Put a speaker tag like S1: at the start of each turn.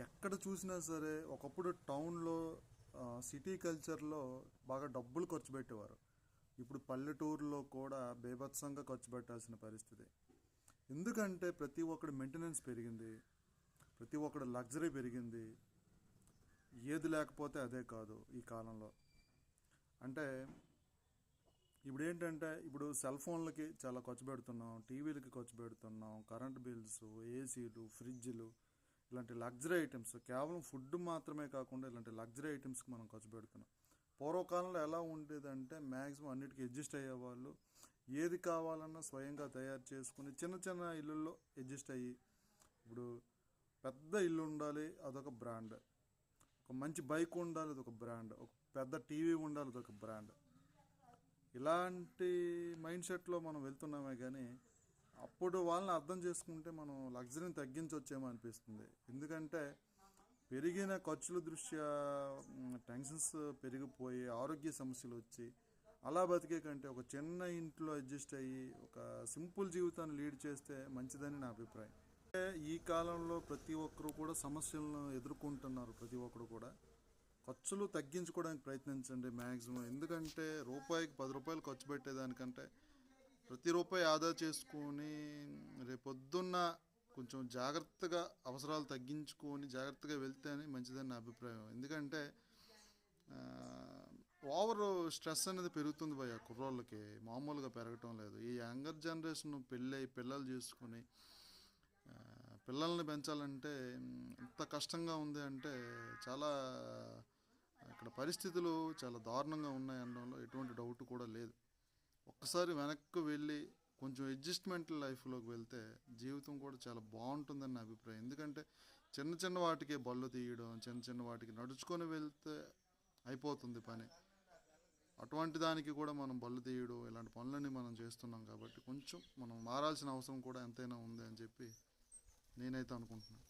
S1: ఎక్కడ చూసినా సరే ఒకప్పుడు టౌన్లో సిటీ కల్చర్లో బాగా డబ్బులు ఖర్చు పెట్టేవారు. ఇప్పుడు పల్లెటూరులో కూడా బీభత్సంగా ఖర్చు పెట్టాల్సిన పరిస్థితి. ఎందుకంటే ప్రతి ఒక్కడి మెయింటెనెన్స్ పెరిగింది, ప్రతి ఒక్కడి లగ్జరీ పెరిగింది. ఏది లేకపోతే అదే కాదు ఈ కాలంలో. అంటే ఇప్పుడు సెల్ ఫోన్లకి చాలా ఖర్చు పెడుతున్నాం, టీవీలకి ఖర్చు పెడుతున్నాం, కరెంట్ బిల్స్, ఏసీలు, ఫ్రిడ్జ్లు, ఇలాంటి లగ్జరీ ఐటమ్స్. కేవలం ఫుడ్ మాత్రమే కాకుండా ఇలాంటి లగ్జరీ ఐటమ్స్కి మనం ఖర్చు పెడుతున్నాం. పూర్వకాలంలో ఎలా ఉండేదంటే మ్యాక్సిమం అన్నిటికీ అడ్జస్ట్ అయ్యేవాళ్ళు. ఏది కావాలన్నా స్వయంగా తయారు చేసుకుని చిన్న చిన్న ఇళ్ళల్లో అడ్జస్ట్ అయ్యి, ఇప్పుడు పెద్ద ఇల్లు ఉండాలి అదొక బ్రాండ్, ఒక మంచి బైక్ ఉండాలి అదొక బ్రాండ్, ఒక పెద్ద టీవీ ఉండాలి అదొక బ్రాండ్. ఇలాంటి మైండ్ సెట్లో మనం వెళ్తున్నామే కానీ అప్పుడు వాళ్ళని అర్థం చేసుకుంటే మనం లగ్జరీని తగ్గించవచ్చేమో అనిపిస్తుంది. ఎందుకంటే పెరిగిన ఖర్చుల దృష్ట్యా టెన్షన్స్ పెరిగిపోయి ఆరోగ్య సమస్యలు వచ్చి అలా బతికే కంటే ఒక చిన్న ఇంట్లో అడ్జస్ట్ అయ్యి ఒక సింపుల్ జీవితాన్ని లీడ్ చేస్తే మంచిదని నా అభిప్రాయం. ఈ కాలంలో ప్రతి ఒక్కరు కూడా సమస్యలను ఎదుర్కొంటున్నారు. ప్రతి ఒక్కరు కూడా ఖర్చులు తగ్గించుకోవడానికి ప్రయత్నించండి మ్యాక్సిమం. ఎందుకంటే రూపాయికి 10 రూపాయలు ఖర్చు పెట్టేదానికంటే ప్రతి రూపాయి ఆదా చేసుకొని రేపొద్దున్న కొంచెం జాగ్రత్తగా అవసరాలు తగ్గించుకొని జాగ్రత్తగా వెళ్తే అని మంచిదని నా అభిప్రాయం. ఎందుకంటే ఓవర్ స్ట్రెస్ అనేది పెరుగుతుంది భయ్య కుర్రోళ్ళకి, మామూలుగా పెరగటం లేదు. ఈ యంగర్ జనరేషన్ పిల్లలు చేసుకొని పిల్లల్ని పెంచాలంటే ఎంత కష్టంగా ఉంది అంటే చాలా ఇక్కడ పరిస్థితులు చాలా దారుణంగా ఉన్నాయి అనడంలో ఎటువంటి డౌట్ కూడా లేదు. ఒక్కసారి వెనక్కి వెళ్ళి కొంచెం అడ్జస్ట్మెంట్ లైఫ్లోకి వెళ్తే జీవితం కూడా చాలా బాగుంటుందని నా అభిప్రాయం. ఎందుకంటే చిన్న చిన్న వాటికే బళ్ళు తీయడం, చిన్న చిన్న వాటికి నడుచుకొని వెళ్తే అయిపోతుంది పని. అటువంటి దానికి కూడా మనం బళ్ళు తీయడం ఇలాంటి పనులన్నీ మనం చేస్తున్నాం కాబట్టి కొంచెం మనం మారాల్సిన అవసరం కూడా ఎంతైనా ఉంది అని చెప్పి నేనైతే అనుకుంటున్నాను.